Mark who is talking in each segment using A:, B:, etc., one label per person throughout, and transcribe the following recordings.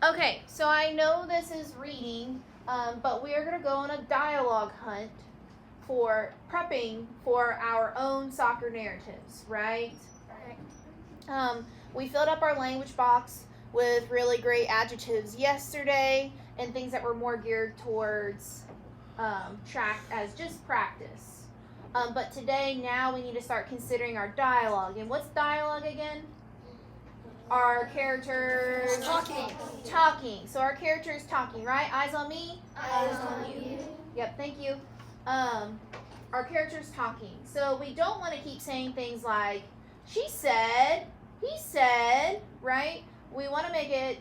A: Okay, so I know this is reading, but we are going to go on a dialogue hunt for prepping for our own soccer narratives, right? We filled up our language box with really great adjectives yesterday and things that were more geared towards tracked as just practice. But today, now we need to start considering our dialogue. And what's dialogue again? Our characters talking. So our characters talking, right? Eyes on me.
B: Eyes on you.
A: Yep, thank you. Our characters talking. So we don't want to keep saying things like she said, he said, right? We want to make it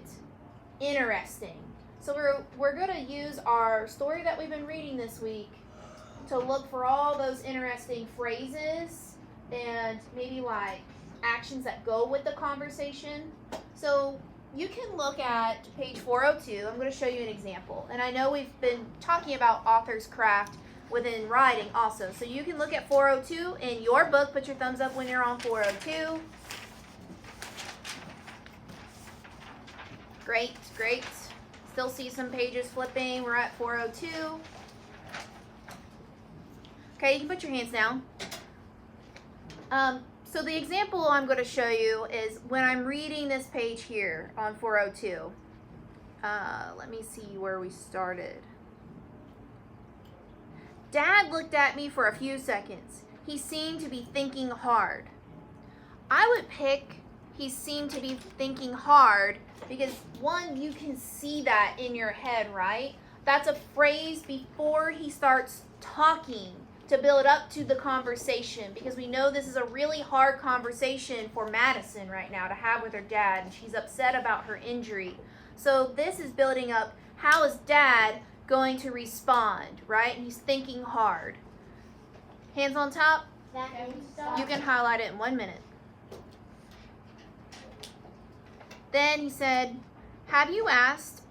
A: interesting. So we're going to use our story that we've been reading this week to look for all those interesting phrases and maybe like actions that go with the conversation. So you can look at page 402. I'm going to show you an example. And I know we've been talking about author's craft within writing also. So you can look at 402 in your book. Put your thumbs up when you're on 402. Great, great. Still see some pages flipping. We're at 402. Okay, you can put your hands down. So the example I'm going to show you is when I'm reading this page here on 402. Let me see where we started. Dad looked at me for a few seconds. He seemed to be thinking hard. I would pick he seemed to be thinking hard because, one, you can see that in your head, right? That's a phrase before he starts talking to build up to the conversation, because we know this is a really hard conversation for Madison right now to have with her dad, and she's upset about her injury. So this is building up, how is Dad going to respond, right? And he's thinking hard. Hands on top. You can highlight it in 1 minute. Then he said, have you asked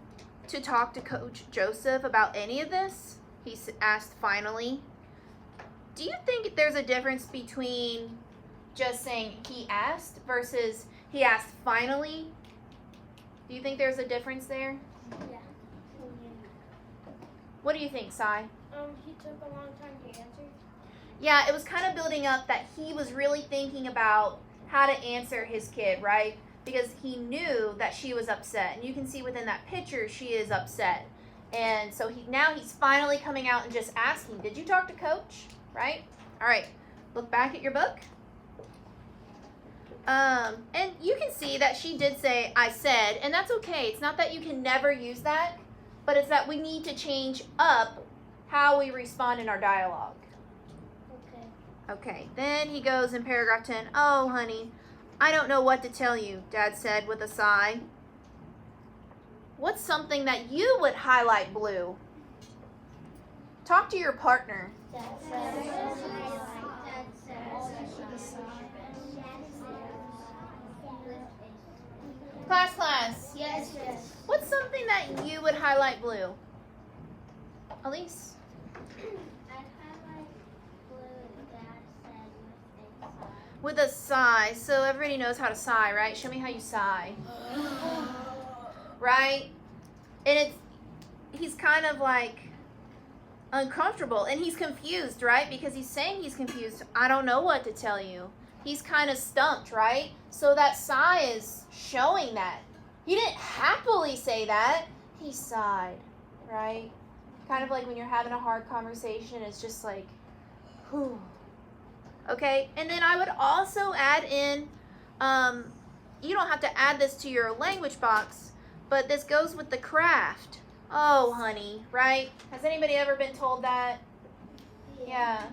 A: to talk to Coach Joseph about any of this? He asked finally. Do you think there's a difference between just saying he asked versus he asked finally? Do you think there's a difference there?
B: Yeah.
A: What do you think, Sai?
B: He took a long time to answer.
A: Yeah, it was kind of building up that he was really thinking about how to answer his kid, right? Because he knew that she was upset. And you can see within that picture, she is upset. And so now he's finally coming out and just asking, did you talk to Coach? Right? All right. Look back at your book. And you can see that she did say, I said, and that's okay. It's not that you can never use that, but it's that we need to change up how we respond in our dialogue. Okay. Then he goes in paragraph 10, oh, honey, I don't know what to tell you, Dad said with a sigh. What's something that you would highlight blue? Talk to your partner. Class.
B: Yes.
A: What's something that you would highlight blue? Elise?
B: I'd highlight blue, Dad said
A: With a sigh. So everybody knows how to sigh, right? Show me how you sigh. Right? And he's kind of like uncomfortable and he's confused, right? Because he's saying he's confused. I don't know what to tell you. He's kind of stumped, right? So that sigh is showing that. He didn't happily say that. He sighed, right? Kind of like when you're having a hard conversation, it's just like, whew. Okay, and then I would also add in, you don't have to add this to your language box, but this goes with the craft. Oh, honey, right? Has anybody ever been told that? Yeah.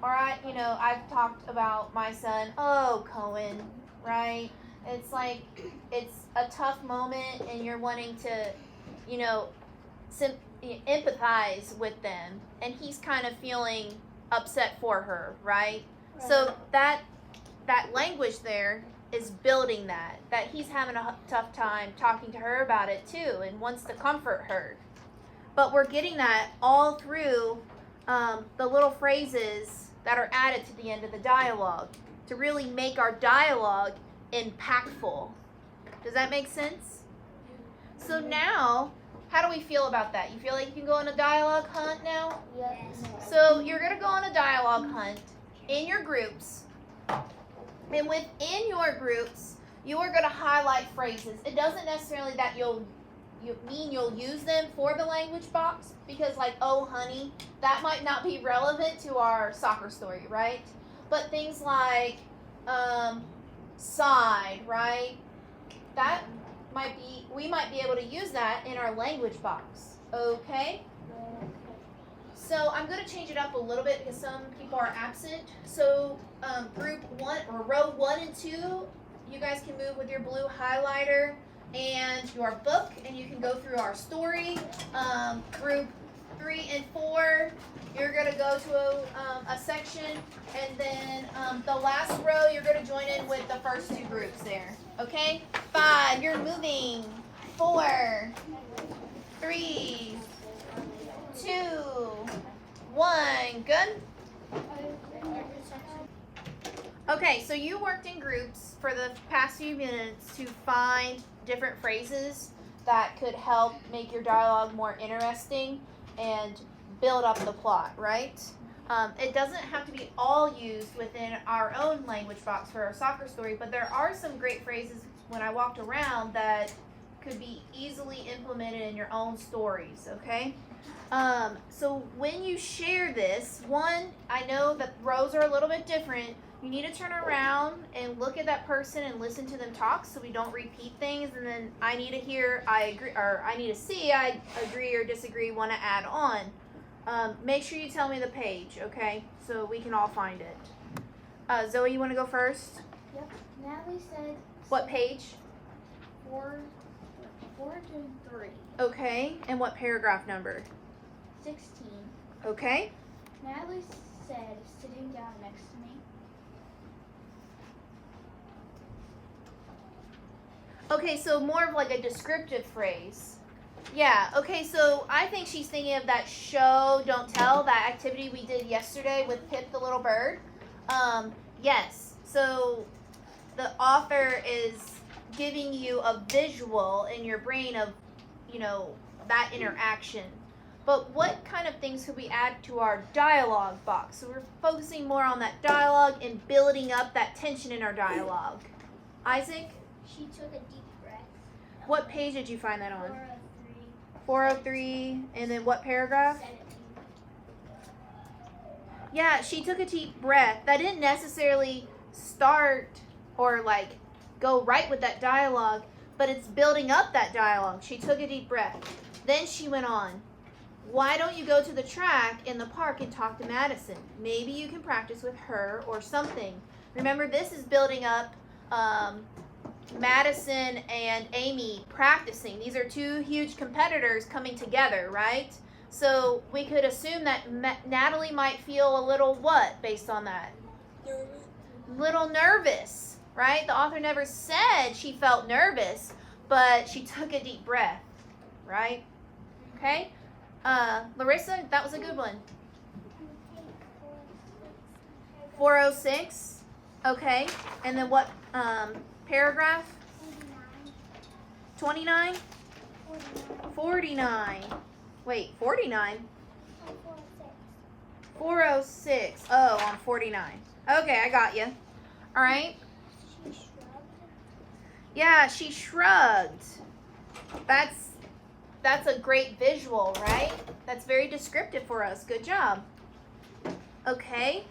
A: Or I've talked about my son, oh, Cohen, right? It's like, it's a tough moment and you're wanting to, empathize with them. And he's kind of feeling upset for her, right? So that language there is building that he's having a tough time talking to her about it too and wants to comfort her. But we're getting that all through the little phrases that are added to the end of the dialogue to really make our dialogue impactful. Does that make sense? So now, how do we feel about that? You feel like you can go on a dialogue hunt now?
B: Yes.
A: So you're going to go on a dialogue hunt in your groups. And within your groups, you are going to highlight phrases. It doesn't necessarily that you'll use them for the language box, because like, oh honey, that might not be relevant to our soccer story, right? But things like side, right? That we might be able to use that in our language box. Okay? So I'm going to change it up a little bit because some people are absent. So group 1 or row 1 and 2, you guys can move with your blue highlighter and your book, and you can go through our story. Group 3 and 4, you're going to go to a section, and then the last row, you're going to join in with the first 2 groups there. Okay? 5, you're moving. 4, 3, 2, 1. Good? Okay, so you worked in groups for the past few minutes to find different phrases that could help make your dialogue more interesting and build up the plot, right? It doesn't have to be all used within our own language box for our soccer story, but there are some great phrases when I walked around that could be easily implemented in your own stories, okay? So when you share this, one, I know that rows are a little bit different. You need to turn around and look at that person and listen to them talk so we don't repeat things, and then I need to hear, I agree, or I need to see, I agree or disagree, want to add on. Make sure you tell me the page, okay? So we can all find it. Zoe, you want to go first?
B: Yep. Natalie said.
A: What page?
B: 4 to 3.
A: Okay, and what paragraph number?
B: 16.
A: Okay.
B: Natalie said, sitting down next to me.
A: Okay, so more of like a descriptive phrase. Yeah, okay, so I think she's thinking of that show, don't tell, that activity we did yesterday with Pip the little bird. Yes, so the author is giving you a visual in your brain of, that interaction. But what kind of things could we add to our dialogue box? So we're focusing more on that dialogue and building up that tension in our dialogue. Isaac?
B: She took a deep breath.
A: What page did you find that on?
B: 403.
A: 403, and then what paragraph?
B: 17.
A: Yeah, she took a deep breath. That didn't necessarily start or go right with that dialogue, but it's building up that dialogue. She took a deep breath. Then she went on. Why don't you go to the track in the park and talk to Madison? Maybe you can practice with her or something. Remember, this is building up Madison and Amy practicing. These are 2 huge competitors coming together, right? So we could assume that Natalie might feel a little what based on that?
B: Nervous.
A: Little nervous, right? The author never said she felt nervous, but she took a deep breath, right? Okay? Larissa, that was a good one. 406. Okay. And then what paragraph? 29? 49. Wait, 49? 406. Oh, on 49. Okay, I got you. All right.
B: She shrugged.
A: Yeah, she shrugged. That's a great visual, right? That's very descriptive for us. Good job. Okay.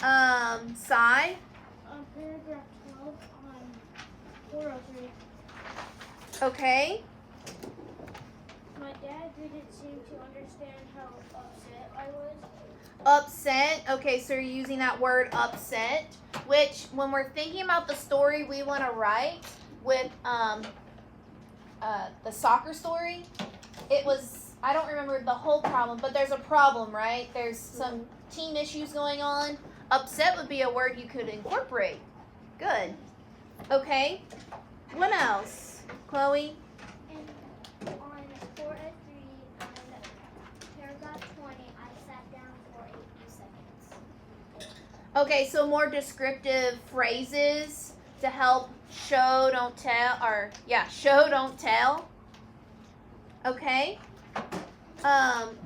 A: Sigh.
B: Paragraph 12 on 403.
A: Okay.
B: My dad didn't seem to understand how upset I was.
A: Upset. Okay, so you're using that word upset, which when we're thinking about the story we want to write with the soccer story, it was, I don't remember the whole problem, but there's a problem, right? There's some team issues going on. Upset would be a word you could incorporate. Good. Okay. What else? Chloe?
B: And on 403, on paragraph 20, I sat down for a few seconds.
A: Okay, so more descriptive phrases to help show, don't tell, or yeah, show, don't tell. Okay?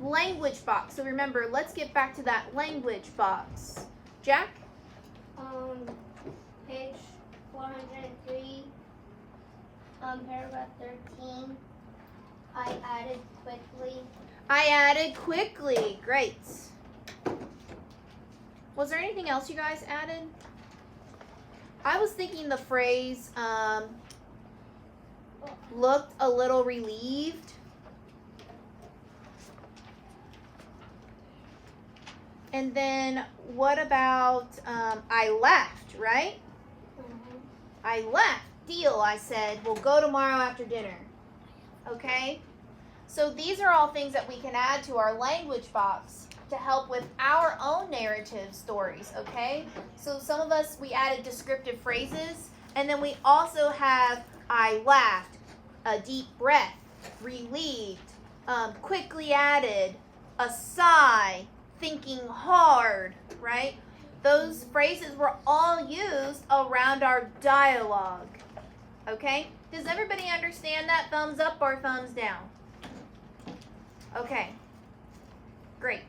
A: Language box. So remember, let's get back to that language box. Jack?
B: Page 403, paragraph 13. I added quickly.
A: I added quickly. Great. Was there anything else you guys added? I was thinking the phrase looked a little relieved. And then what about I left, right? I left. Deal, I said. We'll go tomorrow after dinner. Okay? So these are all things that we can add to our language box to help with our own narrative stories, okay? So some of us, we added descriptive phrases, and then we also have I laughed, a deep breath, relieved, quickly added, a sigh, thinking hard, right? Those phrases were all used around our dialogue, okay? Does everybody understand that? Thumbs up or thumbs down? Okay, great.